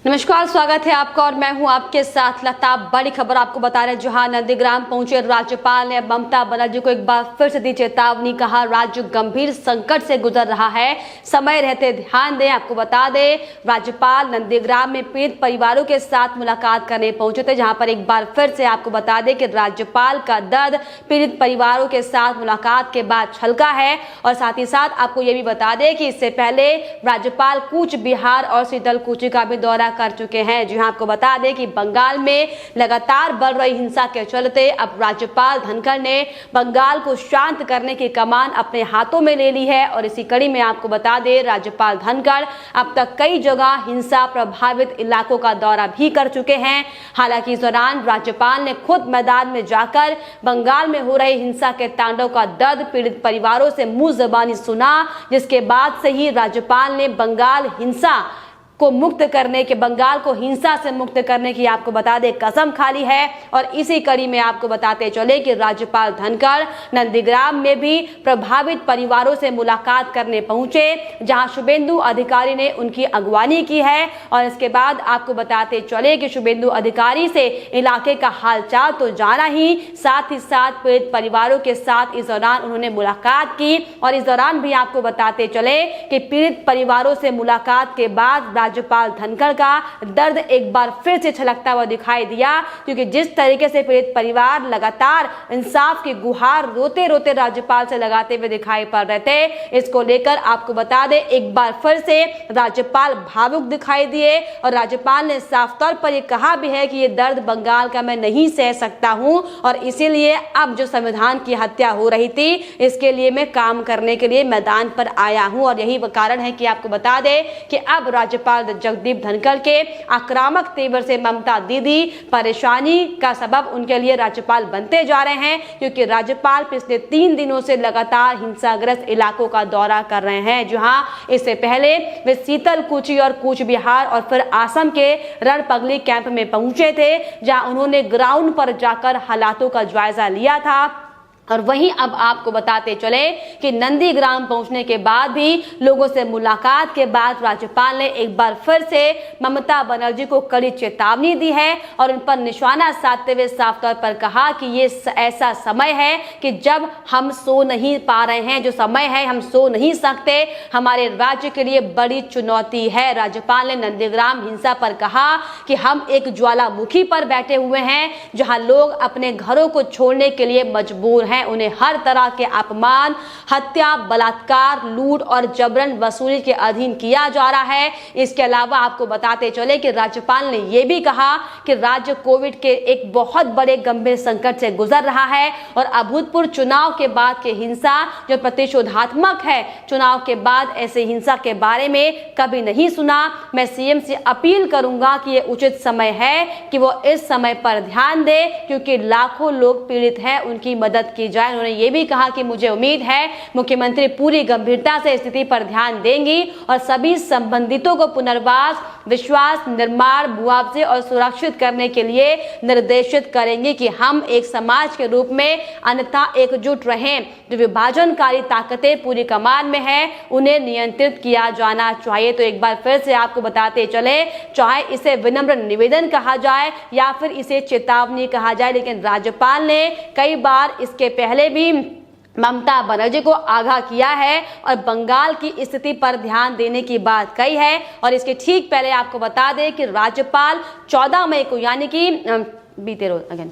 नमस्कार, स्वागत है आपका और मैं हूं आपके साथ लता। बड़ी खबर आपको बता रहे हैं, जहां नंदीग्राम पहुंचे राज्यपाल ने ममता बनर्जी को एक बार फिर से दी चेतावनी। कहा राज्य गंभीर संकट से गुजर रहा है, समय रहते ध्यान दें। आपको बता दें, राज्यपाल नंदीग्राम में पीड़ित परिवारों के साथ मुलाकात करने पहुंचे थे, जहां पर एक बार फिर से आपको बता दें कि राज्यपाल का दर्द पीड़ित परिवारों के साथ मुलाकात के बाद छलका है। और साथ ही साथ आपको ये भी बता दें कि इससे पहले राज्यपाल कूच बिहार और शीतलकुची का भी दौरा कर चुके हैं। जी हां, आपको बता दें कि बंगाल में लगातार बढ़ रही हिंसा के चलते अब राज्यपाल धनखड़ ने बंगाल को शांत करने की कमान अपने हाथों में ले ली है। और इसी कड़ी में आपको बता दें, राज्यपाल धनखड़ अब तक कई जगह हिंसा प्रभावित इलाकों का दौरा भी कर चुके हैं। हालांकि इस दौरान राज्यपाल ने खुद मैदान में जाकर बंगाल में हो रही हिंसा के तांडव का दर्द पीड़ित परिवारों से मुंह ज़बानी सुना, जिसके बाद से ही राज्यपाल ने बंगाल को हिंसा से मुक्त करने की आपको बता दें कसम खा ली है। और इसी कड़ी में आपको बताते चले कि राज्यपाल धनखड़ नंदीग्राम में भी प्रभावित परिवारों से मुलाकात करने पहुंचे, जहां शुभेंदु अधिकारी ने उनकी अगवानी की है। और इसके बाद आपको बताते चले कि शुभेंदु अधिकारी से इलाके का हालचाल तो जाना ही, साथ ही साथ पीड़ित परिवारों के साथ इस दौरान उन्होंने मुलाकात की। और इस दौरान भी आपको बताते चले कि पीड़ित परिवारों से मुलाकात के बाद राज्यपाल धनखड़ का दर्द एक बार फिर से छलकता हुआ दिखाई दिया, क्योंकि जिस तरीके से पीड़ित परिवार लगातार इंसाफ की गुहार रोते रोते राज्यपाल से लगाते हुए दिखाई पड़ रहे थे, इसको लेकर आपको बता दें एक बार फिर से राज्यपाल भावुक दिखाई दिए। और राज्यपाल ने साफ तौर पर यह कहा भी है कि ये दर्द बंगाल का मैं नहीं सह सकता हूं, और इसीलिए अब जो संविधान की हत्या हो रही थी इसके लिए मैं काम करने के लिए मैदान पर आया हूं। और यही कारण है कि आपको बता दें कि अब राज्यपाल जगदीप धनखड़ के आक्रामक तेवर से ममता दीदी परेशानी का सबब उनके लिए राज्यपाल बनते जा रहे हैं, क्योंकि राज्यपाल पिछले 3 दिनों से लगातार हिंसाग्रस्त इलाकों का दौरा कर रहे हैं। जहां इससे पहले वे शीतलकुची और कूच बिहार और फिर असम के रणपगली कैंप में पहुंचे थे, जहां उन्होंने ग्राउंड पर जाकर हालातों का जायजा लिया था। और वहीं अब आपको बताते चले कि नंदीग्राम पहुंचने के बाद भी लोगों से मुलाकात के बाद राज्यपाल ने एक बार फिर से ममता बनर्जी को कड़ी चेतावनी दी है और उन पर निशाना साधते हुए साफ तौर पर कहा कि ये ऐसा समय है कि जब हम सो नहीं पा रहे हैं, जो समय है हम सो नहीं सकते, हमारे राज्य के लिए बड़ी चुनौती है। राज्यपाल ने नंदीग्राम हिंसा पर कहा कि हम एक ज्वालामुखी पर बैठे हुए हैं, जहां लोग अपने घरों को छोड़ने के लिए मजबूर हैं। उन्हें हर तरह के अपमान, हत्या, बलात्कार, लूट और जबरन वसूली के अधीन किया जा रहा है। इसके अलावा आपको बताते चले कि राज्यपाल ने यह भी कहा कि राज्य कोविड के एक बहुत बड़े गंभीर संकट से गुजर रहा है और अभूतपूर्व चुनाव के बाद की हिंसा जो प्रतिशोधात्मक है, चुनाव के बाद ऐसे हिंसा के बारे में कभी नहीं सुना। मैं सीएम से अपील करूंगा कि यह उचित समय है कि वो इस समय पर ध्यान दे, क्योंकि लाखों लोग पीड़ित हैं, उनकी मदद की जाए। उन्होंने ये भी कहा कि मुझे उम्मीद है मुख्यमंत्री पूरी गंभीरता से स्थिति पर ध्यान देंगी और सभी संबंधितों को पुनर्वास, विश्वास निर्माण, मुआवजे और सुरक्षित करने के लिए निर्देशित करेंगे कि हम एक समाज के रूप में अन्यथा एकजुट रहें। जो विभाजनकारी ताकतें पूरी कमान में है उन्हें नियंत्रित किया जाना चाहिए। तो एक बार फिर से आपको बताते चले, चाहे इसे विनम्र निवेदन कहा जाए या फिर इसे चेतावनी कहा जाए, लेकिन राज्यपाल ने कई बार इसके पहले भी ममता बनर्जी को आगाह किया है और बंगाल की स्थिति पर ध्यान देने की बात कही है। और इसके ठीक पहले आपको बता दें कि राज्यपाल 14 मई को, यानी कि बीते रोज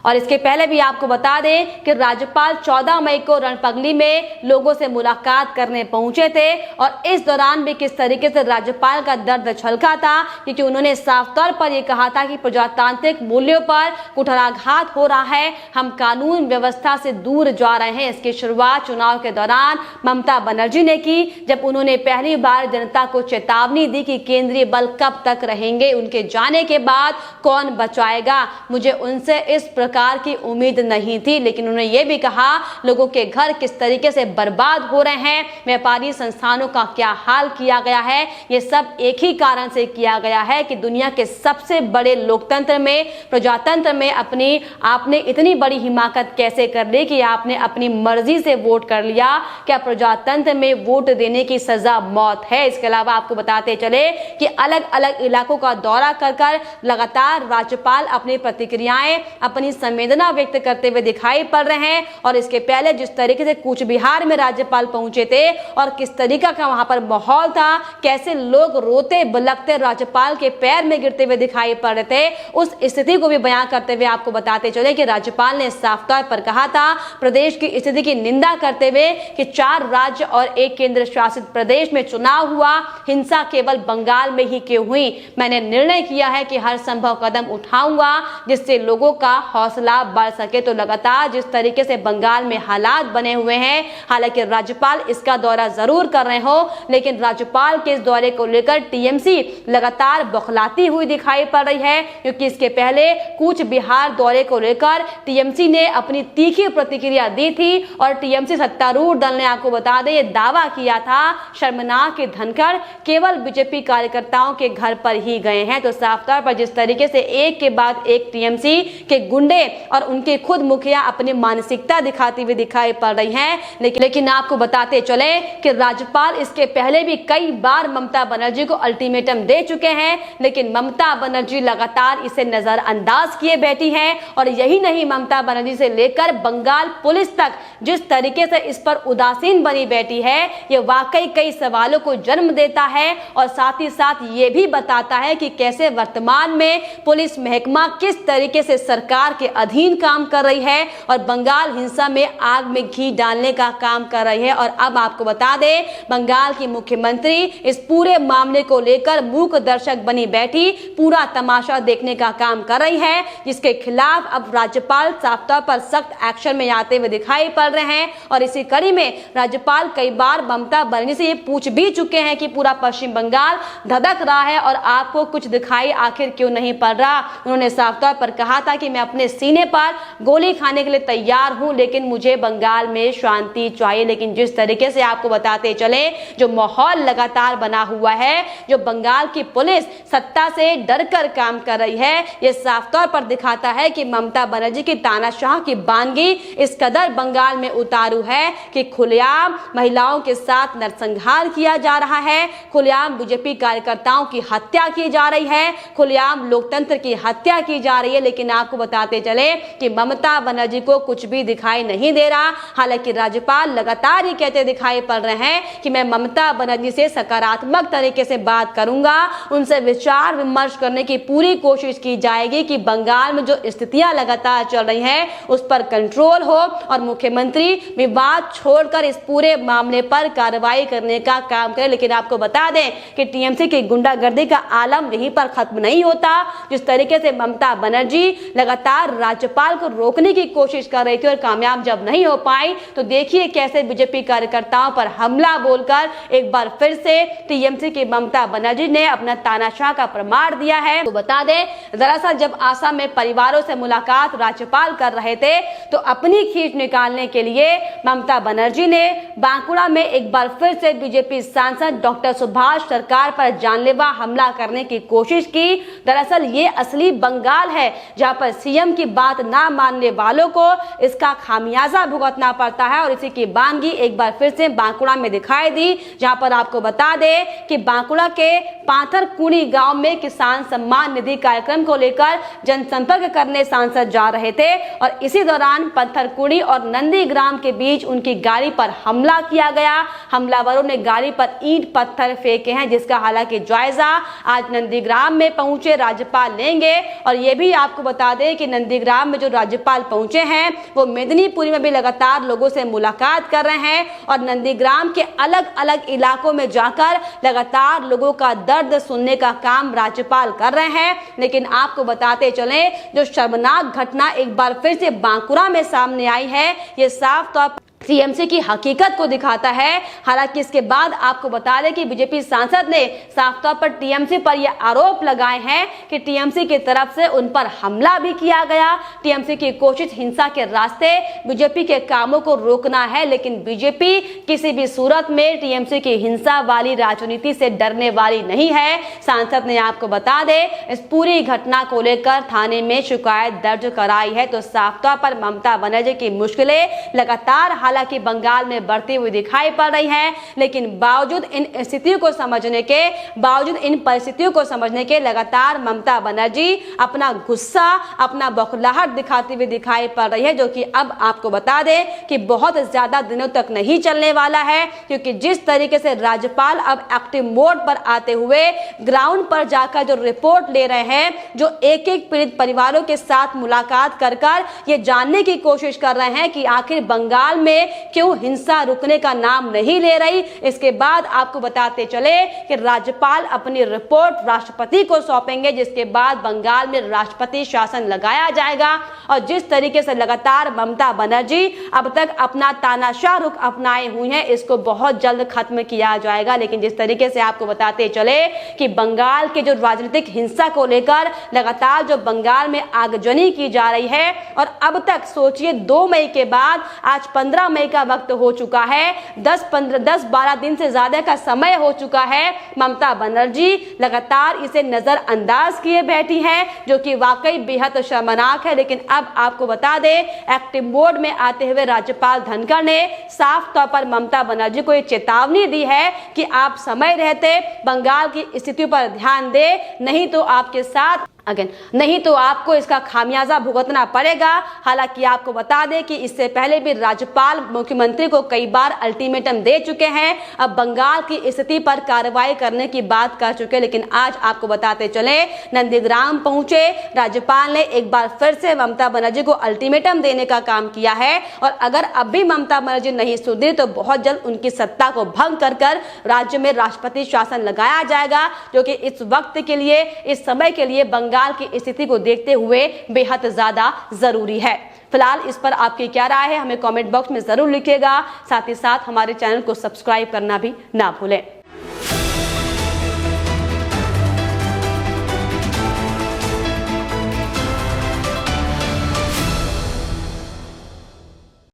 और इसके पहले भी आपको बता दें कि राज्यपाल 14 मई को रणपगली में लोगों से मुलाकात करने पहुंचे थे। और इस दौरान भी किस तरीके से राज्यपाल का दर्द छलका था, क्योंकि उन्होंने साफ तौर पर यह कहा था कि प्रजातांत्रिक मूल्यों पर कुठाराघात हो रहा है, हम कानून व्यवस्था से दूर जा रहे हैं। इसकी शुरुआत चुनाव के दौरान ममता बनर्जी ने की, जब उन्होंने पहली बार जनता को चेतावनी दी कि केंद्रीय बल कब तक रहेंगे, उनके जाने के बाद कौन बचाएगा। मुझे उनसे इस प्रकार की उम्मीद नहीं थी। लेकिन उन्होंने ये भी कहा लोगों के घर किस तरीके से बर्बाद हो रहे हैं, व्यापारी संस्थानों का क्या हाल किया गया है, ये सब एक ही कारण से किया गया है कि दुनिया के सबसे बड़े लोकतंत्र में, प्रजातंत्र में आपने इतनी बड़ी हिमाकत कैसे कर ली कि आपने अपनी मर्जी से वोट कर लिया। क्या प्रजातंत्र में वोट देने की सजा मौत है? इसके अलावा आपको बताते चले कि अलग अलग इलाकों का दौरा कर कर लगातार राज्यपाल अपनी प्रतिक्रियाएं, अपनी संवेदना व्यक्त करते हुए दिखाई पड़ रहे हैं। और इसके पहले जिस तरीके से कूच बिहार में राज्यपाल पहुंचे थे और किस तरीका का वहां पर माहौल था, कैसे लोग रोते बिलखते राज्यपाल के पैर में गिरते हुए दिखाई पड़ रहे थे, उस स्थिति को भी बयां करते हुए आपको बताते चले कि राज्यपाल ने साफ तौर पर कहा था, प्रदेश की स्थिति की निंदा करते हुए कि 4 राज्य और 1 केंद्र शासित प्रदेश में चुनाव हुआ, हिंसा केवल बंगाल में ही क्यों हुई? मैंने निर्णय किया है कि हर संभव कदम उठाऊंगा जिससे लोगों का हौसला बढ़ सके। तो लगातार जिस तरीके से बंगाल में हालात बने हुए हैं, हालांकि राज्यपाल इसका दौरा जरूर कर रहे हो, लेकिन राज्यपाल के इस दौरे को लेकर टीएमसी लगातार बौखलाती हुई दिखाई पड़ रही है, क्योंकि इसके पहले कूच बिहार दौरे को लेकर टीएमसी ने अपनी तीखी प्रतिक्रिया दी थी और टीएमसी सत्तारूढ़ दल ने आपको बता दें ये दावा किया था शर्मनाक के धनखड़ केवल बीजेपी कार्यकर्ताओं के घर पर ही गए हैं। तो साफ तौर पर जिस तरीके से एक के बाद एक टीएमसी के गुंडे और उनके खुद मुखिया अपनी मानसिकता दिखाती हुई दिखाई पड़ रही हैं, लेकिन आपको बताते चले कि राज्यपाल इसके पहले भी कई बार ममता बनर्जी को अल्टीमेटम दे चुके हैं, लेकिन ममता बनर्जी लगातार इसे नजरअंदाज किए बैठी हैं। और यही नहीं, ममता बनर्जी से लेकर बंगाल पुलिस तक जिस तरीके से इस पर उदासीन बनी बैठी है, ये वाकई कई सवालों को जन्म देता है और साथ ही साथ ये भी बताता है कि कैसे वर्तमान में पुलिस महकमा किस तरीके से सरकार के अधीन काम कर रही है और बंगाल हिंसा में आग में घी डालने का काम कर रही है। और अब आपको बता दें, बंगाल की मुख्यमंत्री इस पूरे मामले को लेकर मूक दर्शक बनी बैठी पूरा तमाशा देखने का काम कर रही है, जिसके खिलाफ अब राज्यपाल साफ तौर पर सख्त एक्शन में आते हुए दिखाई पड़ रहे हैं। और इसी कड़ी में राज्यपाल कई बार ममता बनर्जी से ये पूछ भी चुके हैं कि पूरा पश्चिम बंगाल धधक रहा है और आपको कुछ दिखाई आखिर क्यों नहीं पड़ रहा। उन्होंने साफ तौर पर कहा था कि मैं अपने सीने पर गोली खाने के लिए तैयार हूं, लेकिन मुझे बंगाल में शांति चाहिए। लेकिन जिस तरीके से आपको बताते चले जो माहौल लगातार बना हुआ है, जो बंगाल की पुलिस सत्ता से डरकर काम कर रही है, ये साफ तौर पर दिखाता है कि ममता बनर्जी की तानाशाह की बानगी इस कदर बंगाल में उतारू है कि खुलेआम महिलाओं के साथ नरसंहार किया जा रहा है, खुलेआम बीजेपी कार्यकर्ताओं की हत्या की जा रही है, खुलेआम लोकतंत्र की हत्या की जा रही है। लेकिन आपको बताते चले कि ममता बनर्जी को कुछ भी दिखाई नहीं दे रहा। हालांकि राज्यपाल लगातार ये कहते दिखाई पड़ रहे हैं कि मैं ममता बनर्जी से सकारात्मक तरीके से बात करूंगा, उनसे विचार विमर्श करने की पूरी कोशिश की जाएगी कि बंगाल में जो स्थितियां लगातार चल रही हैं उस पर कंट्रोल हो और मुख्यमंत्री विवाद छोड़कर इस पूरे मामले पर कार्रवाई करने का काम करें। लेकिन आपको बता दें कि टीएमसी की गुंडागर्दी का आलम यहीं पर खत्म नहीं होता। जिस तरीके से ममता बनर्जी लगातार राज्यपाल को रोकने की कोशिश कर रही थी और कामयाब जब नहीं हो पाई, तो देखिए कैसे बीजेपी कार्यकर्ताओं पर हमला बोलकर एक बार फिर से टीएमसी की ममता बनर्जी ने अपना तानाशाह का प्रमाण दिया है। तो बता दें, दरअसल जब आसाम में परिवारों से मुलाकात राज्यपाल कर रहे थे तो अपनी खींच निकालने के लिए ममता बनर्जी ने बांकुड़ा में एक बार फिर से बीजेपी सांसद डॉक्टर सुभाष सरकार पर जानलेवा हमला करने की कोशिश की। दरअसल ये असली बंगाल है जहां पर सीएम की बात ना मानने वालों को इसका खामियाजा भुगतना पड़ता है और इसी की बानगी एक बार फिर से बांकुड़ा में दिखाई दी, जहां पर आपको बता दें कि बांकुड़ा के पाथरकुनी गांव में किसान सम्मान निधि कार्यक्रम को लेकर जनसंपर्क करने सांसद जा रहे थे और इसी दौरान पाथरकुनी और नंदीग्राम के बीच उनकी गाड़ी पर हमला किया गया। हमलावरों ने गाड़ी पर ईंट पत्थर फेंके हैं, जिसका हालांकि जायजा आज नंदीग्राम में पहुंचे राज्यपाल लेंगे। और ये भी आपको बता दें कि नंदीग्राम में जो राज्यपाल पहुंचे हैं वो मेदिनीपुरी में भी लगातार लोगों से मुलाकात कर रहे हैं और नंदीग्राम के अलग अलग इलाकों में जाकर लगातार लोगों का दर्द सुनने का काम राज्यपाल कर रहे हैं। लेकिन आपको बताते चलें, जो शर्मनाक घटना एक बार फिर से बांकुड़ा में सामने आई है, ये साफ तौर टीएमसी की हकीकत को दिखाता है। हालांकि इसके बाद आपको बता दें कि बीजेपी सांसद ने साफ तौर पर टीएमसी पर यह आरोप लगाए हैं कि टीएमसी की तरफ से उन पर हमला भी किया गया। टीएमसी की कोशिश हिंसा के रास्ते बीजेपी के कामों को रोकना है, लेकिन बीजेपी किसी भी सूरत में टीएमसी की हिंसा वाली राजनीति से डरने वाली नहीं है। सांसद ने आपको बता दें इस पूरी घटना को लेकर थाने में शिकायत दर्ज कराई है। तो साफ तौर पर ममता बनर्जी की मुश्किलें लगातार हालांकि बंगाल में बढ़ती हुई दिखाई पड़ रही हैं, लेकिन बावजूद इन स्थितियों को समझने के, बावजूद इन परिस्थितियों को समझने के लगातार ममता बनर्जी अपना गुस्सा, अपना बौखलाहट दिखाती हुई दिखाई पड़ रही है, जो कि अब आपको बता दें कि बहुत ज्यादा दिनों तक नहीं चलने वाला है। क्योंकि जिस तरीके से राज्यपाल अब एक्टिव मोड पर आते हुए ग्राउंड पर जाकर जो रिपोर्ट ले रहे हैं, जो एक एक पीड़ित परिवारों के साथ मुलाकात कर ये जानने की कोशिश कर रहे हैं कि आखिर बंगाल में क्यों हिंसा रुकने का नाम नहीं ले रही। इसके बाद आपको बताते चले कि राज्यपाल अपनी रिपोर्ट राष्ट्रपति को सौंपेंगे, जिसके बाद बंगाल में राष्ट्रपति शासन लगाया जाएगा। और जिस तरीके से लगातार ममता बनर्जी अब तक अपना तानाशाह रुख अपनाए हुई हैं, इसको बहुत जल्द खत्म किया जाएगा। लेकिन जिस तरीके से आपको बताते चले कि बंगाल के जो राजनीतिक हिंसा को लेकर लगातार जो बंगाल में आगजनी की जा रही है, और अब तक सोचिए 2 मई के बाद आज 15 मई का वक्त हो चुका है, 10-12 दिन से ज्यादा का समय हो चुका है। ममता बनर्जी लगातार इसे नजरअंदाज किए बैठी हैं, जो कि वाकई बेहद शर्मनाक है। लेकिन अब आपको बता दें एक्टिव मोड में आते हुए राज्यपाल धनखड़ ने साफ तौर पर ममता बनर्जी को ये चेतावनी दी है कि आप समय रहते बंगाल की स्थिति पर ध्यान दे, नहीं तो आपके साथ नहीं तो आपको इसका खामियाजा भुगतना पड़ेगा। हालांकि आपको बता दें कि इससे पहले भी राज्यपाल मुख्यमंत्री को कई बार अल्टीमेटम दे चुके हैं, अब बंगाल की स्थिति पर कार्रवाई करने की बात कर चुके। लेकिन आज आपको बताते चले नंदीग्राम पहुंचे राज्यपाल ने एक बार फिर से ममता बनर्जी को अल्टीमेटम देने का काम किया है, और अगर अब भी ममता बनर्जी नहीं सुधरी तो बहुत जल्द उनकी सत्ता को भंग कर राज्य में राष्ट्रपति शासन लगाया जाएगा, जो कि इस वक्त के लिए, इस समय के लिए बंगाल की स्थिति को देखते हुए बेहद ज्यादा जरूरी है। फिलहाल इस पर आपकी क्या राय है हमें कमेंट बॉक्स में जरूर लिखिएगा। साथ ही साथ हमारे चैनल को सब्सक्राइब करना भी ना भूलें।